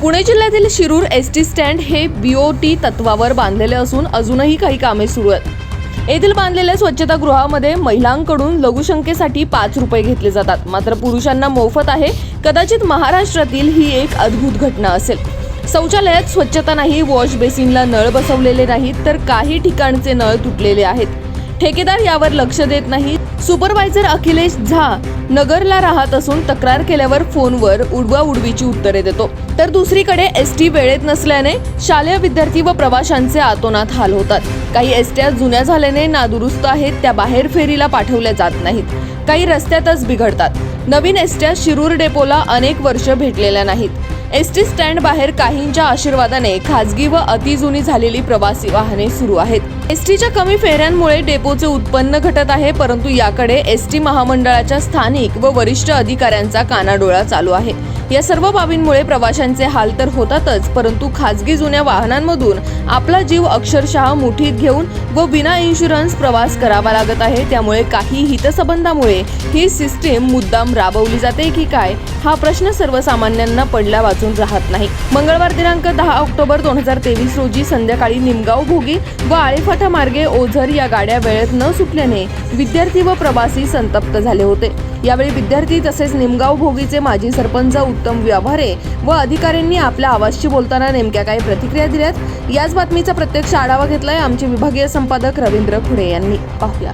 पुणे जिल्ह्यातील Shirur ST stand हे BOT तत्वावर बांधलेले असून अजूनही काही कामे सुरू आहेत। येथील बांधलेल्या स्वच्छतागृहामध्ये महिलांकडून लघुशंकेसाठी 5 रुपये घेतले जातात, मात्र पुरुषांना मोफत आहे। कदाचित महाराष्ट्रातील ही एक अद्भुत घटना असेल। शौचालयात स्वच्छता नाही, वॉश बेसिनला नळ बसवलेले नाहीत, तर काही ठिकाणचे नळ तुटलेले आहेत। ठेकेदार यावर लक्ष देत नाही। सुपरवायझर अखिलेश झा नगरला राहत असून तक्रार केल्यावर फोनवर उडवाउडवीची उत्तरे देतो, तर दुसरीकडे एसटी वेळेत नसल्याने शालेय विद्यार्थी व प्रवाशांचे आतोनात हाल होतात। काही एसट्या जुन्या झाल्याने नादुरुस्त आहेत, त्या बाहेर फेरीला पाठवल्या जात नाहीत, काही रस्त्यातच बिघडतात। नवीन एसट्या शिरूर डेपोला अनेक वर्ष भेटलेल्या नाहीत। एसटी स्टँड बाहेर काहींच्या आशीर्वादाने खासगी व अतिजुनी झालेली प्रवासी वाहने सुरू आहेत। एसटीच्या कमी फेऱ्यांमुळे डेपोचे उत्पन्न घटत आहे, परंतु याकडे एसटी महामंडळाच्या स्थानिक व वरिष्ठ अधिकाऱ्यांचा कानाडोळा चालू आहे। या सर्व बाबींमुळे प्रवाशांचे हाल तर होतातच, परंतु खासगी जुन्या वाहनांमधून आपला जीव अक्षरशः मुठीत घेऊन व विना इन्शुरन्स प्रवास करावा लागत आहे। त्यामुळे काही हितसंबंधामुळे ही सिस्टीम मुद्दाम राबवली जाते की काय, हा प्रश्न सर्वसामान्यांना पडला वाचून राहत नाही। मंगळवार दिनांक 10 ऑक्टोबर 2023 रोजी संध्याकाळी निमगाव भोगी व आळेफाटा मार्गे ओझर या गाड्या वेळेत न सुटल्याने विद्यार्थी व प्रवासी संतप्त झाले होते। यावेळी विद्यार्थी तसेच निमगाव भोगीचे माजी सरपंच उत्तम व्यवहारे व अधिकाऱ्यांनी आपल्या आवाजशी बोलताना नेमक्या काय प्रतिक्रिया दिल्यात, याच बातमीचा प्रत्यक्ष आढावा घेतलाय आमचे विभागीय संपादक रवींद्र खुडे यांनी। पाहूया।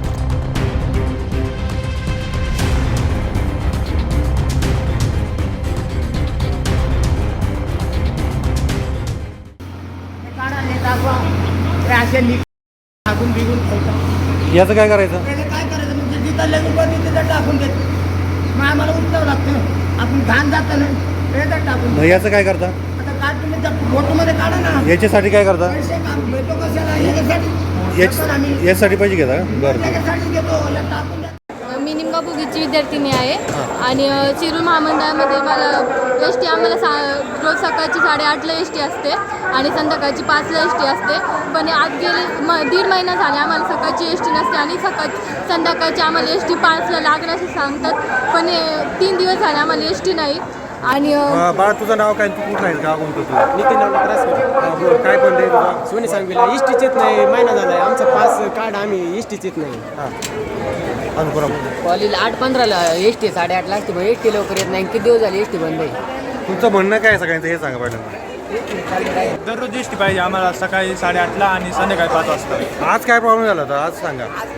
याचं काय करायचं? म्हणजे जिथं लगेच तिथं टाकून देतो, मग आम्हाला उठतावं लागतं। आपण घाण जातं ना टाकून याचं काय करता? आता काय तुम्ही त्या फोटोमध्ये काढा ना, याच्यासाठी काय करता? पैसे काम भेटतो कशाला, याच्यासाठी यासाठी पैसे घेता का? बरं याच्यासाठी घेतो, टाकून द्या। मी निमगाव भोगीची विद्यार्थिनी आहे आणि शिरूर महामंडळामध्ये मला एस टी आम्हाला रोज सकाळची 8:30ला एस टी असते आणि संध्याकाळची 5ला एस टी असते। पण आज गेले 1.5 महिना झाले आम्हाला सकाळची एस टी नसते आणि संध्याकाळची आम्हाला एस टी 5ला लागणार असे सांगतात, पण 3 दिवस झाले आम्हाला एस टी नाही। आणि बाळा, तुझं नाव काय? तू कुठं आहे? का कोणतं तू? नितीन त्रास काय पण रे तुझा? सोनी सांगितलं इष्टीच येत नाही, महिना झाला आहे आमचा पास कार्ड आम्ही इष्टीच येत नाही। कॉलेज 8:15ला एस टी 8:30ला असते, पण एस टी लवकर येत नाही। किती दिवस झाले एस टी बंद आहे? तुमचं म्हणणं काय सगळ्यांचं हे सांगा पहिल्यांदा। दररोज एस टी पाहिजे आम्हाला, सकाळी 8:30ला आणि संध्याकाळी 5 वाजता। आज काय प्रॉब्लेम झाला होता? आज सांगा। आज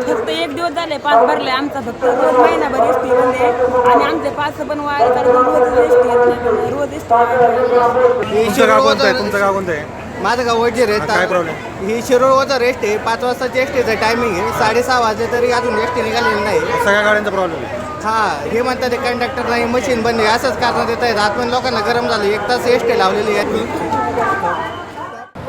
फक्त 1 दिवस झाले पास भरले आमचा, फक्त रोज महिनाभर एस टी बंद आहे आणि आमचे पास पण वाया, कारण रोज एस टी येत नाही, रोज एस टी। तुमचं गाव कोणतं आहे? तुमचं गाव कोणतं आहे? माझं गाव वडजे रे। काय प्रॉब्लेम? ही शिरोळचा रेस्ट आहे, 5 वाजताची एस टीचं टायमिंग आहे, 6:30 वाजले तरी अजून एस टी निघालेली नाही। सगळ्या गाड्यांचा प्रॉब्लेम आहे? हे म्हणतात कंडक्टर नाही, मशीन बंद आहे, असंच कारण देत आहेत। आतून लोकांना गरम झालं, 1 तास एस टी लावलेली आहे।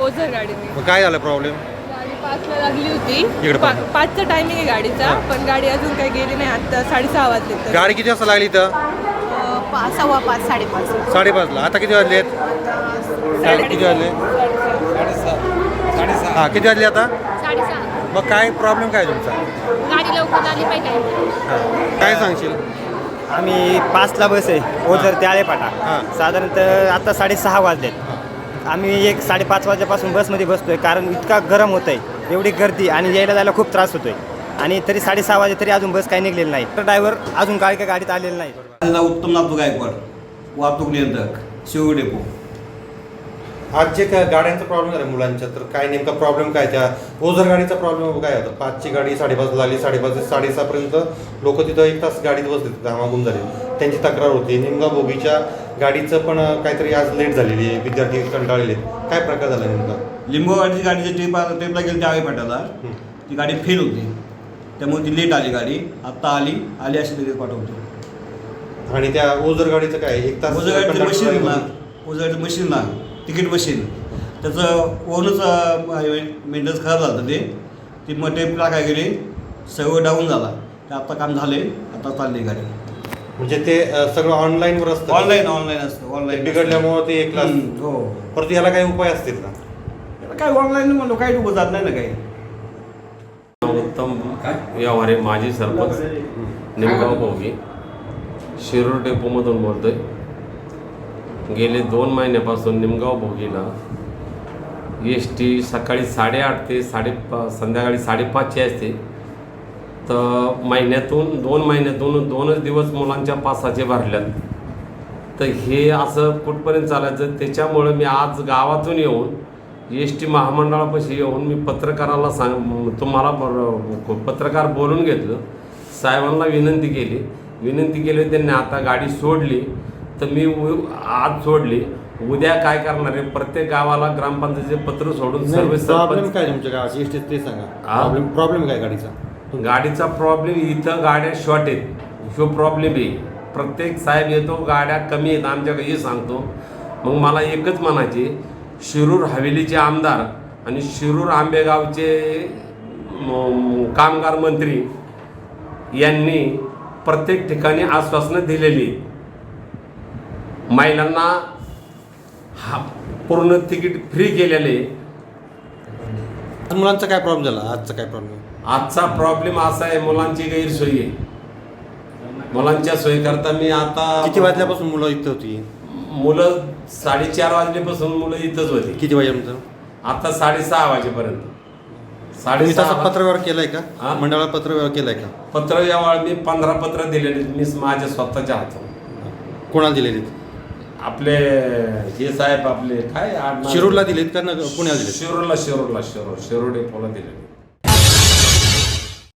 ओझर गाडी मग काय झालं प्रॉब्लेम? गाडी 5ला लागली होती, इकडे पाहा. 5चा टायमिंग आहे गाडीचा, पण गाडी अजून काही गेली नाही। आता 6:30 वाजले तर गाडी किती वाजता लागली इथं? 5:15 5:30 5:30ला। आता किती वाजले आहेत? किती वाजले? हां, किती वाजले आता? 6:30 मग काय प्रॉब्लेम काय तुमचा? गाडी लवकर आली पाहिजे। हां, काय सांगशील? आम्ही 5ला बस आहे ओझर ते आळेपाटा, साधारणतः आता 6:30 वाजलेत। आम्ही 5:30 वाजल्यापासून बसमध्ये बसतोय, कारण इतका गरम होत आहे, एवढी गर्दी आणि यायला जायला खूप त्रास होतोय, आणि तरी 6:30 वाजले तरी अजून बस काही निघलेली नाही, तर ड्रायव्हर अजून काय गाडीत आलेला नाही। माझं नाव उत्तम नाथू गायकवाड, वाहतूक नियंत्रक, शिरूर डेपो। आज जे काय गाड्यांचा प्रॉब्लेम झाला मुलांच्या, तर काय नेमका प्रॉब्लेम काय? त्या ओझर गाडीचा प्रॉब्लेम काय होता? 5ची गाडी 5:30 लागली, 5:30 ते 6:30पर्यंत लोक तिथं 1 तास गाडीत बसले, घामाघूम झाले, त्यांची तक्रार होती। निमगाव भोगीच्या गाडीचं पण काहीतरी आज लेट झालेली आहे, विद्यार्थी कंटाळलेले, काय प्रकार झाला नेमका? लिंबोवाडीची गाडीची ट्रिपला गेली त्या आळेपाटाला, ती गाडी फेल होती, त्यामुळे ती लेट आली गाडी। आत्ता आली अशी लगेच पाठवतो। आणि त्या ओझर गाडीचं काय? 1 तास ओझर गाडीचं मशीन ना तिकीट मशीन, त्याचं ओनच मेंटेनन्स खराब झालं, ती मग टेप टाकाय गेली, सगळं डाऊन झाला, ते आता काम झाले, आता चालली गाडी। म्हणजे ते सगळं ऑनलाईनवर असतं? ऑनलाईन असतं, ऑनलाईन बिघडल्यामुळे ते 1 तास। हो, परंतु याला काही उपाय असतील का? काय ऑनलाईन म्हणलो काही डुबत जात नाही ना काही। उत्तम व्यवहारे, माजी सरपंच, निमगाव भोगी, शिरूर डेपोमधून बोलतोय। गेले 2 महिन्यापासून निमगाव भोगीला एस टी सकाळी 8:30 ते संध्याकाळी 5:30ची असते. तर दोन महिन्यातून 2च दिवस मुलांच्या पासाचे भरल्यात. तर हे असं कुठपर्यंत चालायचं, त्याच्यामुळं मी आज गावातून येऊन एस टी महामंडळापाशी येऊन मी पत्रकाराला तुम्हाला पत्रकार बोलून घेतलं. साहेबांना विनंती केली. त्यांनी आता गाडी सोडली तर मी आज सोडली. उद्या काय करणार आहे, प्रत्येक गावाला ग्रामपंचायतीचे पत्र सोडून सर्व प्रॉब्लेम काय तुमच्या गावाची एस टी ते सांगा. प्रॉब्लेम काय गाडीचा प्रॉब्लेम इथं गाड्या शॉर्ट आहेत. ह्यो प्रॉब्लेम आहे. प्रत्येक साहेब येतो, गाड्या कमी आहेत आमच्याकडे हे सांगतो. मग मला एकच म्हणायचे, शिरूर हवेलीचे आमदार आणि शिरूर आंबेगावचे कामगार मंत्री यांनी प्रत्येक ठिकाणी आश्वासनं दिलेली. महिलांना पूर्ण तिकीट फ्री केलेले. मुलांचा काय प्रॉब्लेम झाला? आजचा काय प्रॉब्लेम? आजचा प्रॉब्लेम असा आहे, मुलांची गैरसोयी आहे. मुलांच्या सोयीकरता मी आता किती वाजल्यापासून मुलं इथं होती? मुलं 4:30 वाजल्यापासून मुलं इथंच होती. किती वाजेपर्यंत? आता 6:30 वाजेपर्यंत. तुम्ही तसा पत्रव्यवहार केलाय का? मंडळाला पत्रव्यवहार केलाय का? पत्रव्यवहार मी 15 पत्र दिलेले मी माझ्या स्वतःच्या हातून. कोणाला दिलेली? आपले हे साहेब आपले काय शिरूरला दिलेत का पुण्याला दिलेत? शिरूर डेपोला दिलेले.